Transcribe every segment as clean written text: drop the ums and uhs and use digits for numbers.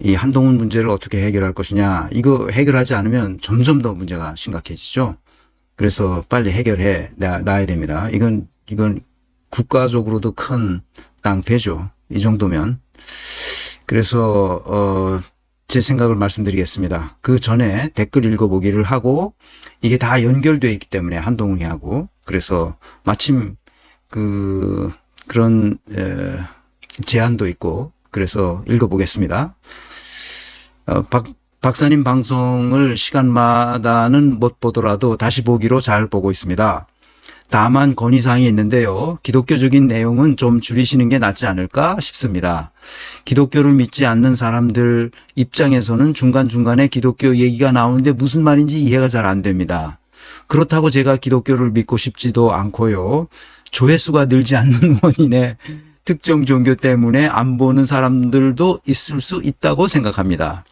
이 한동훈 문제를 어떻게 해결할 것이냐. 이거 해결하지 않으면 점점 더 문제가 심각해지죠. 그래서 빨리 해결해 놔야 됩니다. 이건 국가적으로도 큰 낭패죠. 이 정도면. 그래서 제 생각을 말씀드리겠습니다. 그 전에 댓글 읽어보기를 하고 이게 다 연결되어 있기 때문에 한동훈이하고 그래서 마침 그런 제안도 있고 그래서 읽어보겠습니다. 박사님 방송을 시간마다는 못 보더라도 다시 보기로 잘 보고 있습니다. 다만 건의사항이 있는데요. 기독교적인 내용은 좀 줄이시는 게 낫지 않을까 싶습니다. 기독교를 믿지 않는 사람들 입장에서는 중간중간에 기독교 얘기가 나오는데 무슨 말인지 이해가 잘 안 됩니다. 그렇다고 제가 기독교를 믿고 싶지도 않고요. 조회수가 늘지 않는 원인에 특정 종교 때문에 안 보는 사람들도 있을 수 있다고 생각합니다.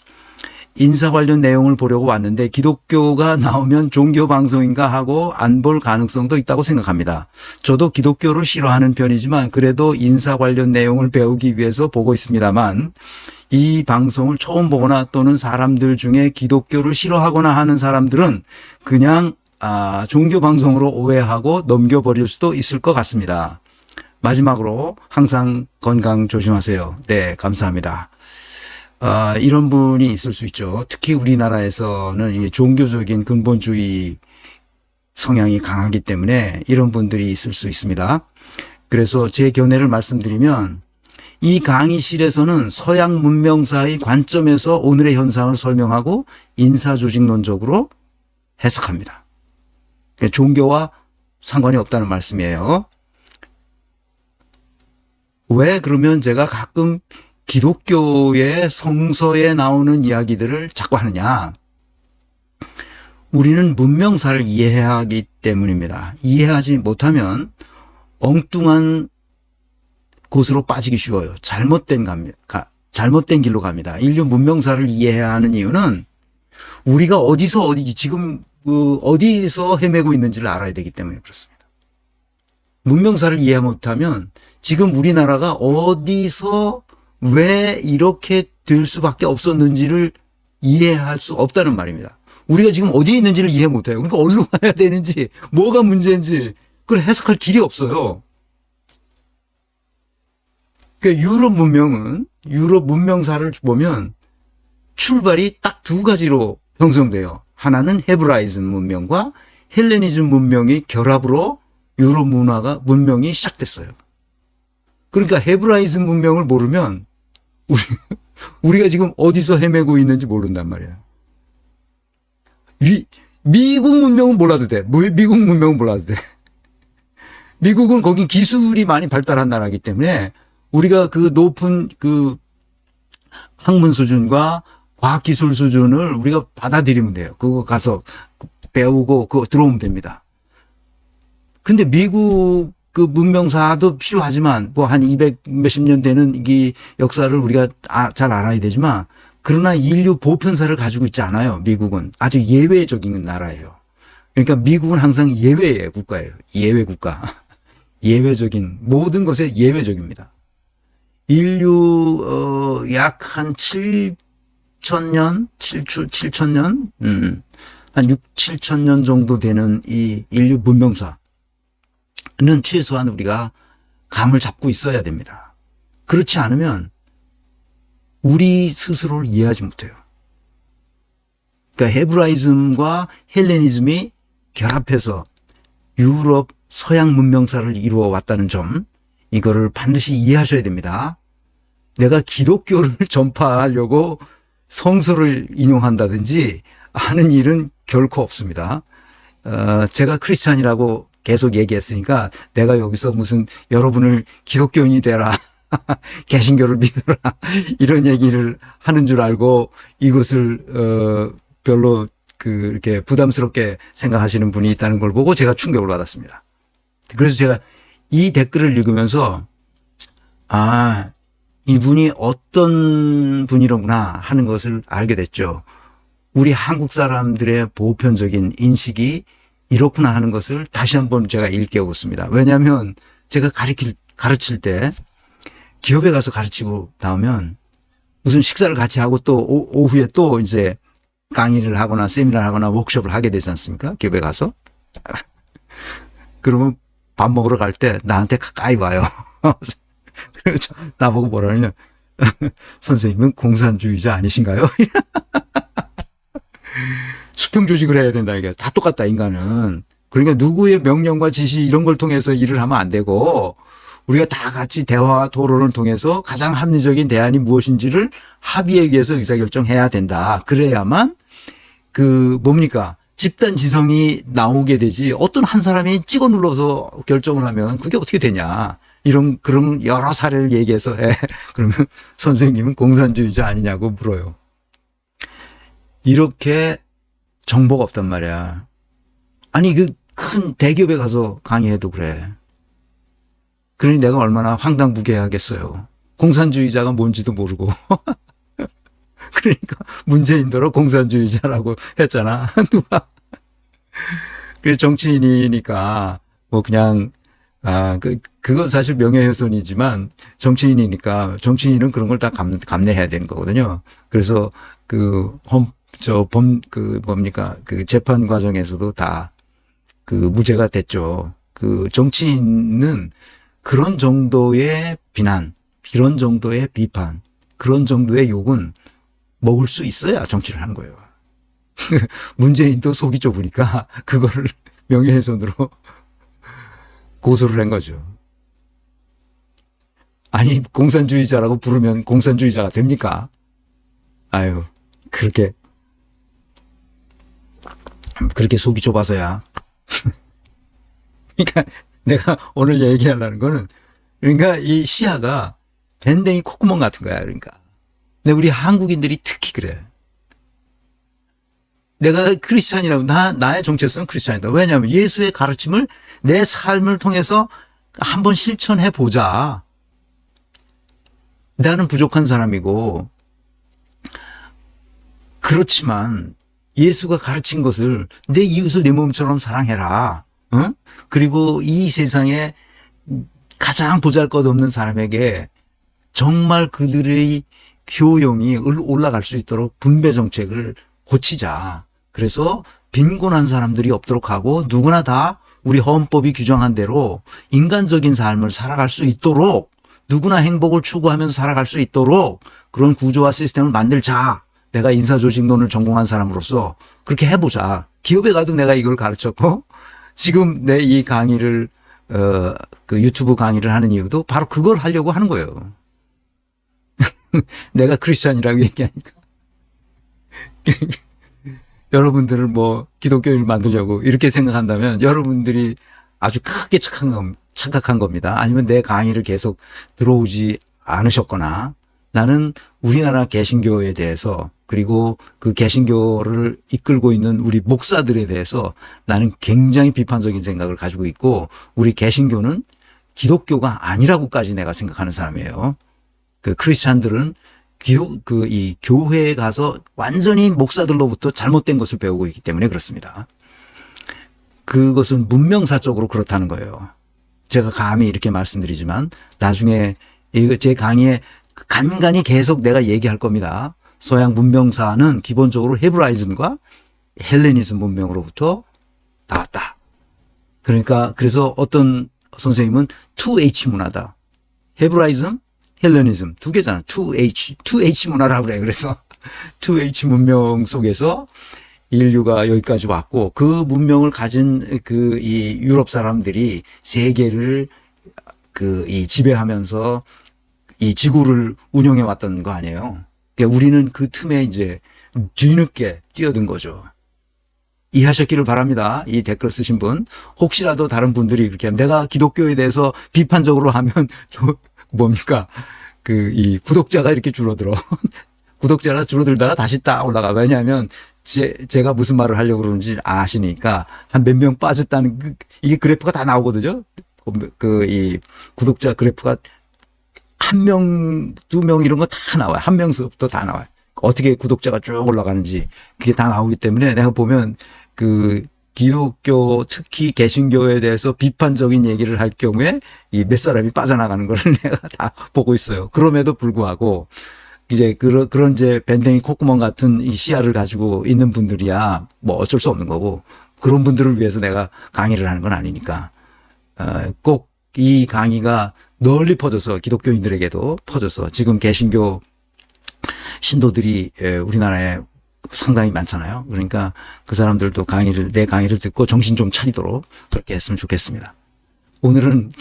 인사 관련 내용을 보려고 왔는데 기독교가 나오면 종교 방송인가 하고 안 볼 가능성도 있다고 생각합니다. 저도 기독교를 싫어하는 편이지만 그래도 인사 관련 내용을 배우기 위해서 보고 있습니다만 이 방송을 처음 보거나 또는 사람들 중에 기독교를 싫어하거나 하는 사람들은 그냥 종교 방송으로 오해하고 넘겨버릴 수도 있을 것 같습니다. 마지막으로 항상 건강 조심하세요. 네, 감사합니다. 이런 분이 있을 수 있죠. 특히 우리나라에서는 이 종교적인 근본주의 성향이 강하기 때문에 이런 분들이 있을 수 있습니다. 그래서 제 견해를 말씀드리면 이 강의실에서는 서양 문명사의 관점에서 오늘의 현상을 설명하고 인사조직론적으로 해석합니다. 종교와 상관이 없다는 말씀이에요. 왜 그러면 제가 가끔 기독교의 성서에 나오는 이야기들을 자꾸 하느냐. 우리는 문명사를 이해해야 하기 때문입니다. 이해하지 못하면 엉뚱한 곳으로 빠지기 쉬워요. 잘못된 길로 갑니다. 인류 문명사를 이해해야 하는 이유는 우리가 지금 어디서 헤매고 있는지를 알아야 되기 때문에 그렇습니다. 문명사를 이해 못하면 지금 우리나라가 어디서 왜 이렇게 될 수밖에 없었는지를 이해할 수 없다는 말입니다. 우리가 지금 어디에 있는지를 이해 못해요. 그러니까 어디로 가야 되는지, 뭐가 문제인지 그걸 해석할 길이 없어요. 그러니까 유럽 문명사를 보면 출발이 딱 두 가지로 형성돼요. 하나는 헤브라이즘 문명과 헬레니즘 문명의 결합으로 유럽 문명이 시작됐어요. 그러니까 헤브라이즘 문명을 모르면 우리가 지금 어디서 헤매고 있는지 모른단 말이에요. 미국 문명은 몰라도 돼. 미국 문명은 몰라도 돼. 미국은 거기 기술이 많이 발달한 나라이기 때문에 우리가 그 높은 학문 수준과 과학기술 수준을 우리가 받아들이면 돼요. 그거 가서 배우고 그거 들어오면 됩니다. 근데 미국 문명사도 필요하지만 한 200 몇십 년 되는 이 역사를 우리가 잘 알아야 되지만 그러나 인류 보편사를 가지고 있지 않아요. 미국은 아주 예외적인 나라예요. 그러니까 미국은 항상 예외의 국가예요. 예외 국가. 예외적인 모든 것에 예외적입니다. 인류 약 한 7,000년 한 6, 7,000년 정도 되는 이 인류 문명사 는 최소한 우리가 감을 잡고 있어야 됩니다. 그렇지 않으면 우리 스스로를 이해하지 못해요. 그러니까 헤브라이즘과 헬레니즘이 결합해서 유럽 서양 문명사를 이루어 왔다는 점, 이거를 반드시 이해하셔야 됩니다. 내가 기독교를 전파하려고 성서를 인용한다든지 하는 일은 결코 없습니다. 제가 크리스찬이라고 계속 얘기했으니까 내가 여기서 무슨 여러분을 기독교인이 되라, 개신교를 믿어라 이런 얘기를 하는 줄 알고 이것을 별로 이렇게 부담스럽게 생각하시는 분이 있다는 걸 보고 제가 충격을 받았습니다. 그래서 제가 이 댓글을 읽으면서 이분이 어떤 분이로구나 하는 것을 알게 됐죠. 우리 한국 사람들의 보편적인 인식이 이렇구나 하는 것을 다시 한번 제가 일깨웠습니다. 왜냐하면 제가 가르칠 때 기업에 가서 가르치고 나오면 무슨 식사를 같이 하고 또 오후에 또 이제 강의를 하거나 세미나를 하거나 워크숍을 하게 되지 않습니까? 기업에 가서. 그러면 밥 먹으러 갈 때 나한테 가까이 와요. 그래서 나보고 뭐라냐면 선생님은 공산주의자 아니신가요? 수평조직을 해야 된다. 이게 다 똑같다, 인간은. 그러니까 누구의 명령과 지시 이런 걸 통해서 일을 하면 안 되고 우리가 다 같이 대화와 토론을 통해서 가장 합리적인 대안이 무엇인지를 합의에 의해서 의사결정해야 된다. 그래야만 뭡니까? 집단 지성이 나오게 되지 어떤 한 사람이 찍어 눌러서 결정을 하면 그게 어떻게 되냐. 그런 여러 사례를 얘기해서 그러면 선생님은 공산주의자 아니냐고 물어요. 이렇게 정보가 없단 말이야. 아니 큰 대기업에 가서 강의해도 그래. 그러니 내가 얼마나 황당무계하겠어요. 공산주의자가 뭔지도 모르고. 그러니까 문재인더러 공산주의자라고 했잖아. 누가. 그래 정치인이니까 뭐 그냥 그건 사실 명예훼손이지만 정치인은 그런 걸 다 감내해야 되는 거거든요. 그래서 재판 과정에서도 다 무죄가 됐죠. 정치인은 그런 정도의 비난, 이런 정도의 비판, 그런 정도의 욕은 먹을 수 있어야 정치를 하는 거예요. 문재인도 속이 좁으니까 그거를 명예훼손으로 고소를 한 거죠. 아니, 공산주의자라고 부르면 공산주의자가 됩니까? 아유, 그렇게 속이 좁아서야. 그러니까 내가 오늘 얘기하려는 거는 그러니까 이 시야가 밴댕이 콧구멍 같은 거야. 그러니까. 근데 우리 한국인들이 특히 그래. 내가 크리스찬이라고 나의 정체성은 크리스찬이다. 왜냐하면 예수의 가르침을 내 삶을 통해서 한번 실천해 보자. 나는 부족한 사람이고 그렇지만 예수가 가르친 것을 내 이웃을 내 몸처럼 사랑해라. 어? 그리고 이 세상에 가장 보잘것없는 사람에게 정말 그들의 효용이 올라갈 수 있도록 분배 정책을 고치자. 그래서 빈곤한 사람들이 없도록 하고 누구나 다 우리 헌법이 규정한 대로 인간적인 삶을 살아갈 수 있도록 누구나 행복을 추구하면서 살아갈 수 있도록 그런 구조와 시스템을 만들자. 내가 인사조직론을 전공한 사람으로서 그렇게 해보자. 기업에 가도 내가 이걸 가르쳤고 지금 내 이 강의를 유튜브 강의를 하는 이유도 바로 그걸 하려고 하는 거예요. 내가 크리스찬이라고 얘기하니까 여러분들을 뭐 기독교인을 만들려고 이렇게 생각한다면 여러분들이 아주 크게 착각한 겁니다. 아니면 내 강의를 계속 들어오지 않으셨거나 나는 우리나라 개신교에 대해서 그리고 그 개신교를 이끌고 있는 우리 목사들에 대해서 나는 굉장히 비판적인 생각을 가지고 있고 우리 개신교는 기독교가 아니라고까지 내가 생각하는 사람이에요. 크리스찬들은 이 교회에 가서 완전히 목사들로부터 잘못된 것을 배우고 있기 때문에 그렇습니다. 그것은 문명사적으로 그렇다는 거예요. 제가 감히 이렇게 말씀드리지만 나중에 제 강의에 간간히 계속 내가 얘기할 겁니다. 서양 문명사는 기본적으로 헤브라이즘과 헬레니즘 문명으로부터 나왔다. 그래서 어떤 선생님은 2H 문화다. 헤브라이즘, 헬레니즘 두 개잖아. 2H 문화라고 그래. 그래서 2H 문명 속에서 인류가 여기까지 왔고 그 문명을 가진 이 유럽 사람들이 세계를 이 지배하면서 이 지구를 운영해 왔던 거 아니에요. 그러니까 우리는 그 틈에 이제 뒤늦게 뛰어든 거죠. 이해하셨기를 바랍니다. 이 댓글 쓰신 분. 혹시라도 다른 분들이 이렇게 내가 기독교에 대해서 비판적으로 하면 뭡니까? 이 구독자가 이렇게 줄어들어. 구독자가 줄어들다가 다시 딱 올라가. 왜냐하면 제가 무슨 말을 하려고 그러는지 아시니까 한 몇 명 빠졌다는 이게 그래프가 다 나오거든요. 이 구독자 그래프가 1명, 2명 이런 거 다 나와요. 1명서부터 다 나와요. 어떻게 구독자가 쭉 올라가는지 그게 다 나오기 때문에 내가 보면 기독교 특히 개신교에 대해서 비판적인 얘기를 할 경우에 이 몇 사람이 빠져나가는 걸 내가 다 보고 있어요. 그럼에도 불구하고 이제 그런 이제 밴댕이 콧구멍 같은 이 시야를 가지고 있는 분들이야 뭐 어쩔 수 없는 거고, 그런 분들을 위해서 내가 강의를 하는 건 아니니까, 꼭 이 강의가 널리 퍼져서 기독교인들에게도 퍼져서, 지금 개신교 신도들이 우리나라에 상당히 많잖아요. 그러니까 그 사람들도 내 강의를 듣고 정신 좀 차리도록 그렇게 했으면 좋겠습니다. 오늘은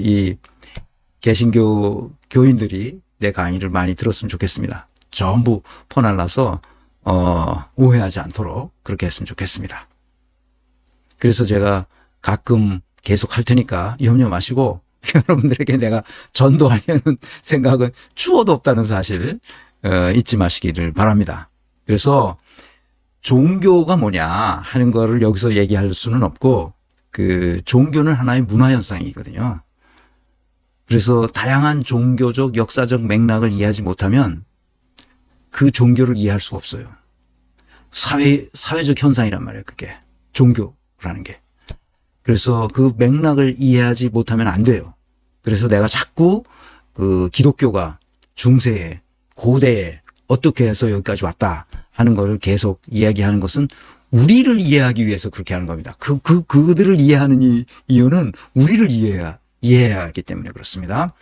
이 개신교 교인들이 내 강의를 많이 들었으면 좋겠습니다. 전부 퍼날라서 오해하지 않도록 그렇게 했으면 좋겠습니다. 그래서 제가 가끔 계속 할 테니까 염려 마시고, 여러분들에게 내가 전도하려는 생각은 추호도 없다는 사실 잊지 마시기를 바랍니다. 그래서 종교가 뭐냐 하는 거를 여기서 얘기할 수는 없고, 종교는 하나의 문화 현상이거든요. 그래서 다양한 종교적 역사적 맥락을 이해하지 못하면 그 종교를 이해할 수가 없어요. 사회적 현상이란 말이에요, 그게. 종교라는 게. 그래서 그 맥락을 이해하지 못하면 안 돼요. 그래서 내가 자꾸 기독교가 중세에, 고대에 어떻게 해서 여기까지 왔다 하는 거를 계속 이야기하는 것은 우리를 이해하기 위해서 그렇게 하는 겁니다. 그들을 이해하는 이유는 우리를 이해해야 하기 때문에 그렇습니다.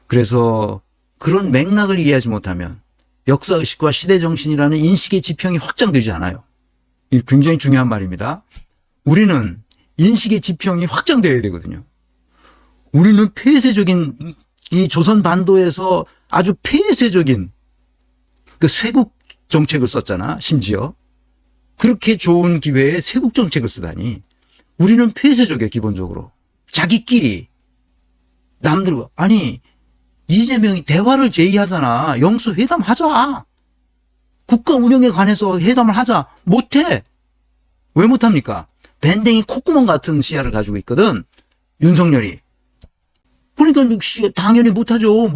그래서 그런 맥락을 이해하지 못하면 역사의식과 시대정신이라는 인식의 지평이 확장되지 않아요. 이 굉장히 중요한 말입니다. 우리는 인식의 지평이 확장되어야 되거든요. 우리는 폐쇄적인, 이 조선 반도에서 아주 폐쇄적인 쇄국 정책을 썼잖아, 심지어. 그렇게 좋은 기회에 쇄국 정책을 쓰다니. 우리는 폐쇄적이에요, 기본적으로. 자기끼리. 남들과. 아니, 이재명이 대화를 제의하잖아. 영수회담 하자. 국가 운영에 관해서 회담을 하자. 못해. 왜 못합니까? 밴댕이 콧구멍 같은 시야를 가지고 있거든, 윤석열이. 그러니까 당연히 못하죠.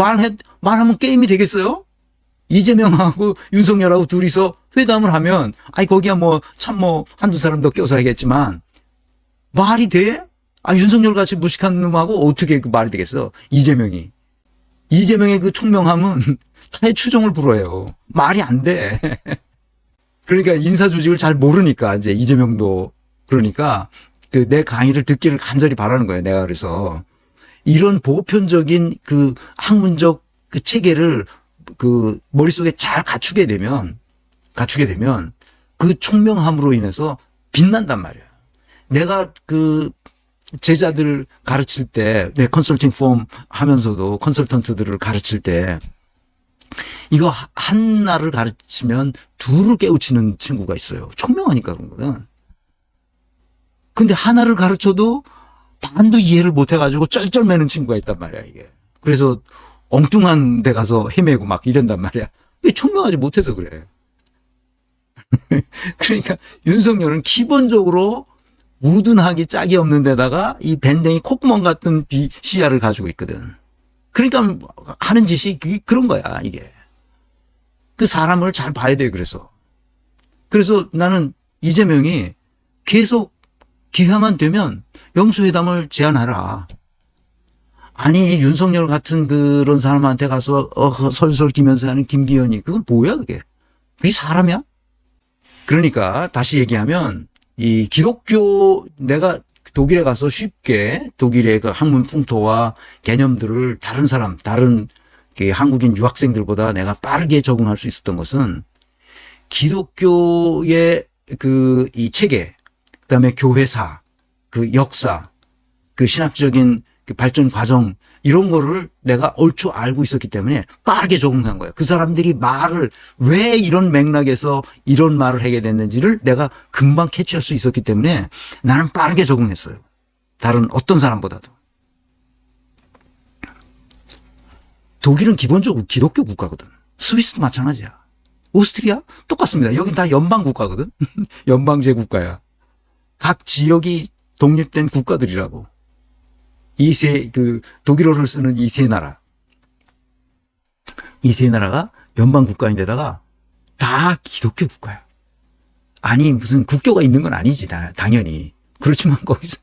말하면 게임이 되겠어요? 이재명하고 윤석열하고 둘이서 회담을 하면, 거기야 한두 사람 더 껴서 하겠지만, 말이 돼? 윤석열 같이 무식한 놈하고 어떻게 말이 되겠어? 이재명의 그 총명함은 타의 추종을 불허해요. 말이 안 돼. 그러니까 인사조직을 잘 모르니까, 이제 이재명도. 그러니까 내 강의를 듣기를 간절히 바라는 거예요, 내가. 그래서 이런 보편적인 학문적 체계를 머릿속에 잘 갖추게 되면 그 총명함으로 인해서 빛난단 말이야. 내가 제자들 가르칠 때, 내 컨설팅 폼 하면서도 컨설턴트들을 가르칠 때, 이거 하나를 가르치면 둘을 깨우치는 친구가 있어요. 총명하니까 그런 거거든. 근데 하나를 가르쳐도 반도 이해를 못 해가지고 쩔쩔매는 친구가 있단 말이야, 이게. 그래서 엉뚱한 데 가서 헤매고 막 이런단 말이야. 왜 총명하지 못해서 그래. 그러니까 윤석열은 기본적으로 우둔하기 짝이 없는 데다가 이 밴댕이 콧구멍 같은 시야를 가지고 있거든. 그러니까 하는 짓이 그런 거야, 이게. 그 사람을 잘 봐야 돼, 그래서 나는 이재명이 계속 기회만 되면 영수회담을 제안하라. 아니, 윤석열 같은 그런 사람한테 가서 설설 기면서 하는 김기현이, 그건 뭐야, 그게? 그게 사람이야? 그러니까 다시 얘기하면, 이 기독교, 내가 독일에 가서 쉽게 독일의 그 학문 풍토와 개념들을 다른 한국인 유학생들보다 내가 빠르게 적응할 수 있었던 것은, 기독교의 이 체계, 그다음에 교회사, 역사, 신학적인 발전 과정, 이런 거를 내가 얼추 알고 있었기 때문에 빠르게 적응한 거예요. 그 사람들이 왜 이런 맥락에서 이런 말을 하게 됐는지를 내가 금방 캐치할 수 있었기 때문에 나는 빠르게 적응했어요. 다른 어떤 사람보다도. 독일은 기본적으로 기독교 국가거든. 스위스도 마찬가지야. 오스트리아? 똑같습니다. 여긴 다 연방 국가거든. 연방제 국가야. 각 지역이 독립된 국가들이라고. 독일어를 쓰는 이 세 나라. 이 세 나라가 연방 국가인데다가 다 기독교 국가야. 아니, 무슨 국교가 있는 건 아니지, 당연히. 그렇지만 거기서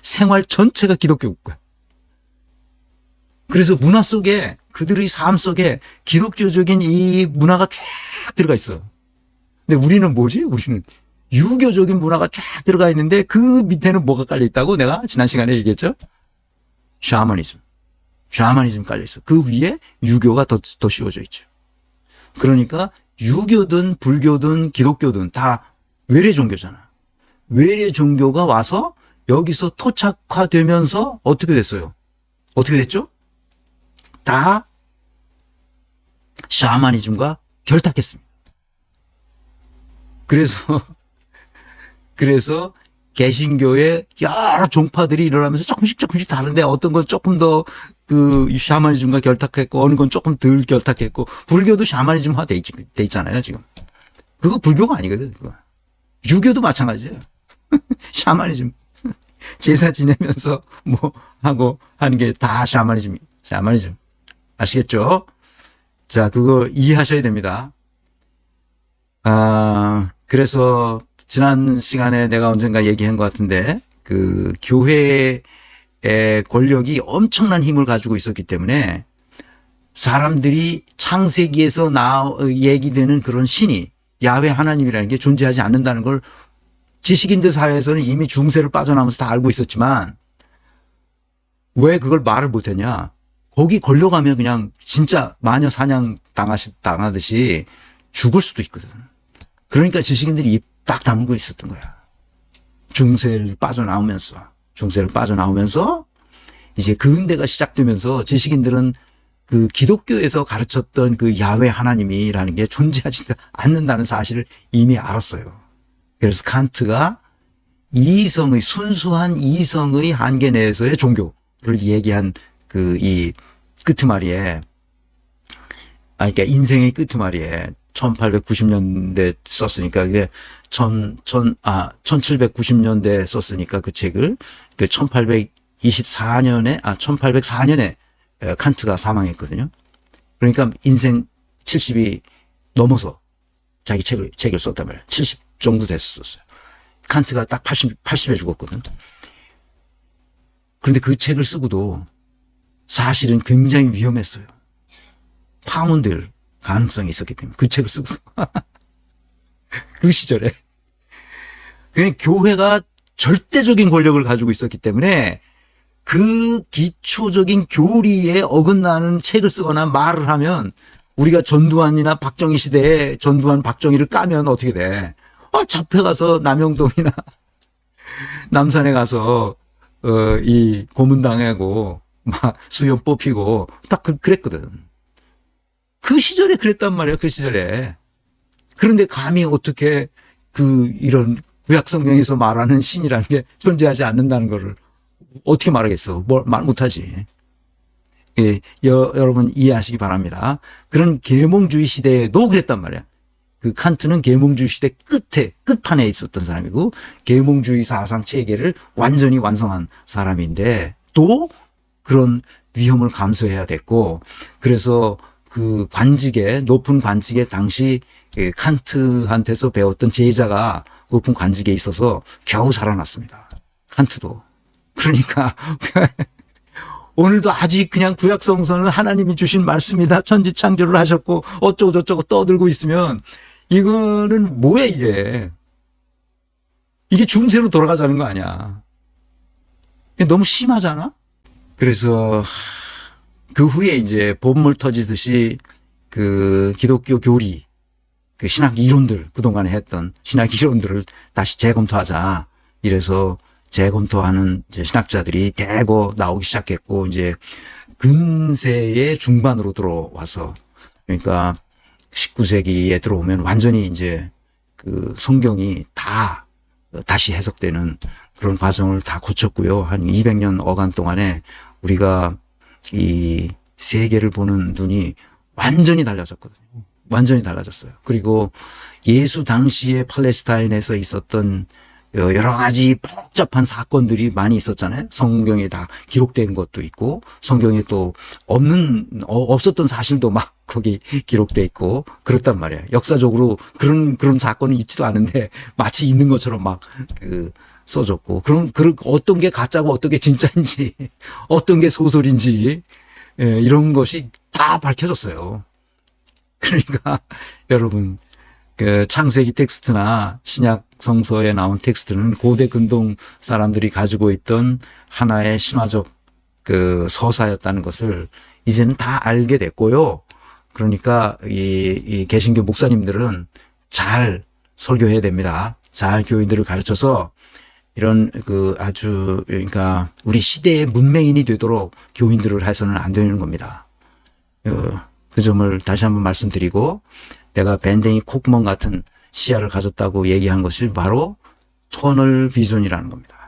생활 전체가 기독교 국가야. 그래서 문화 속에 그들의 삶 속에 기독교적인 이 문화가 쫙 들어가 있어. 근데 우리는 뭐지? 우리는 유교적인 문화가 쫙 들어가 있는데 그 밑에는 뭐가 깔려 있다고 내가 지난 시간에 얘기했죠? 샤머니즘 깔려 있어. 그 위에 유교가 더 씌워져 있죠. 그러니까 유교든 불교든 기독교든 다 외래 종교잖아. 외래 종교가 와서 여기서 토착화되면서 어떻게 됐어요? 어떻게 됐죠? 다 샤머니즘과 결탁했습니다. 그래서 개신교의 여러 종파들이 일어나면서 조금씩 다른데 어떤 건 조금 더 그 샤머니즘과 결탁했고 어느 건 조금 덜 결탁했고 불교도 샤머니즘화 돼 있잖아요 지금. 그거 불교가 아니거든. 그거. 유교도 마찬가지예요. 샤머니즘 제사 지내면서 뭐 하고 하는 게 다 샤머니즘 아시겠죠? 자, 그거 이해하셔야 됩니다. 그래서 지난 시간에 내가 언젠가 얘기한 것 같은데 그 교회의 권력이 엄청난 힘을 가지고 있었기 때문에 사람들이 창세기에서 얘기되는 그런 신이 야훼 하나님이라는 게 존재하지 않는다는 걸 지식인들 사회에서는 이미 중세를 빠져나오면서 다 알고 있었지만 왜 그걸 말을 못했냐? 거기 걸려가면 그냥 진짜 마녀 사냥 당하듯이 죽을 수도 있거든. 그러니까 지식인들이 입 딱 다물고 있었던 거야. 중세를 빠져나오면서 이제 근대가 시작되면서 지식인들은 그 기독교에서 가르쳤던 그 야훼 하나님이라는 게 존재하지 않는다는 사실을 이미 알았어요. 그래서 칸트가 순수한 이성의 한계 내에서의 종교를 얘기한 그 이 끄트머리에, 그러니까 인생의 끄트머리에 1890년대 썼으니까 그게 1790년대 썼으니까 그 책을 그 1804년에 칸트가 사망했거든요. 그러니까 인생 70이 넘어서 자기 책을 썼단 말이에요. 70 정도 됐었어요. 칸트가 딱 80에 죽었거든. 그런데 그 책을 쓰고도 사실은 굉장히 위험했어요. 파문될 가능성이 있었기 때문에 그 책을 쓰고 그 시절에 그냥 교회가 절대적인 권력을 가지고 있었기 때문에 그 기초적인 교리에 어긋나는 책을 쓰거나 말을 하면 우리가 전두환이나 박정희 시대에 전두환 박정희를 까면 어떻게 돼? 잡혀가서 남영동이나 남산에 가서 이 고문당하고 막 수염 뽑히고 딱 그랬거든. 그 시절에 그랬단 말이야, 그 시절에. 그런데 감히 어떻게 이런 구약성경에서 말하는 신이라는 게 존재하지 않는다는 거를 어떻게 말하겠어? 말 못하지. 예, 여러분 이해하시기 바랍니다. 그런 계몽주의 시대에도 그랬단 말이야. 그 칸트는 계몽주의 시대 끝판에 있었던 사람이고, 계몽주의 사상 체계를 완전히 완성한 사람인데, 또 그런 위험을 감수해야 됐고, 그래서 그 높은 관직에 당시 칸트한테서 배웠던 제자가 높은 관직에 있어서 겨우 살아났습니다. 칸트도. 그러니까 오늘도 아직 그냥 구약성서는 하나님이 주신 말씀이다. 천지창조를 하셨고 어쩌고 저쩌고 떠들고 있으면 이거는 뭐야 이게. 이게 중세로 돌아가자는 거 아니야. 너무 심하잖아. 그래서 그 후에 이제 본물 터지듯이 그 기독교 교리, 그 신학 이론들, 그동안에 했던 신학 이론들을 다시 재검토하자. 이래서 재검토하는 이제 신학자들이 대거 나오기 시작했고, 이제 근세의 중반으로 들어와서, 그러니까 19세기에 들어오면 완전히 이제 그 성경이 다시 해석되는 그런 과정을 다 거쳤고요. 한 200년 어간 동안에 우리가 이 세계를 보는 눈이 완전히 달라졌거든요. 완전히 달라졌어요. 그리고 예수 당시에 팔레스타인에서 있었던 여러 가지 복잡한 사건들이 많이 있었잖아요. 성경에 다 기록된 것도 있고, 성경에 또 없었던 사실도 막 거기 기록돼 있고, 그렇단 말이에요. 역사적으로 그런 사건이 있지도 않은데, 마치 있는 것처럼 막, 써졌고, 어떤 게 가짜고 어떤 게 진짜인지, 어떤 게 소설인지, 이런 것이 다 밝혀졌어요. 그러니까 여러분 그 창세기 텍스트나 신약 성서에 나온 텍스트는 고대 근동 사람들이 가지고 있던 하나의 신화적 그 서사였다는 것을 이제는 다 알게 됐고요. 그러니까 이 개신교 목사님들은 잘 설교해야 됩니다. 잘 교인들을 가르쳐서 이런 그 아주 그러니까 우리 시대의 문맹인이 되도록 교인들을 해서는 안 되는 겁니다. 그 점을 다시 한번 말씀드리고 내가 밴댕이 콧구멍 같은 시야를 가졌다고 얘기한 것이 바로 터널 비전이라는 겁니다.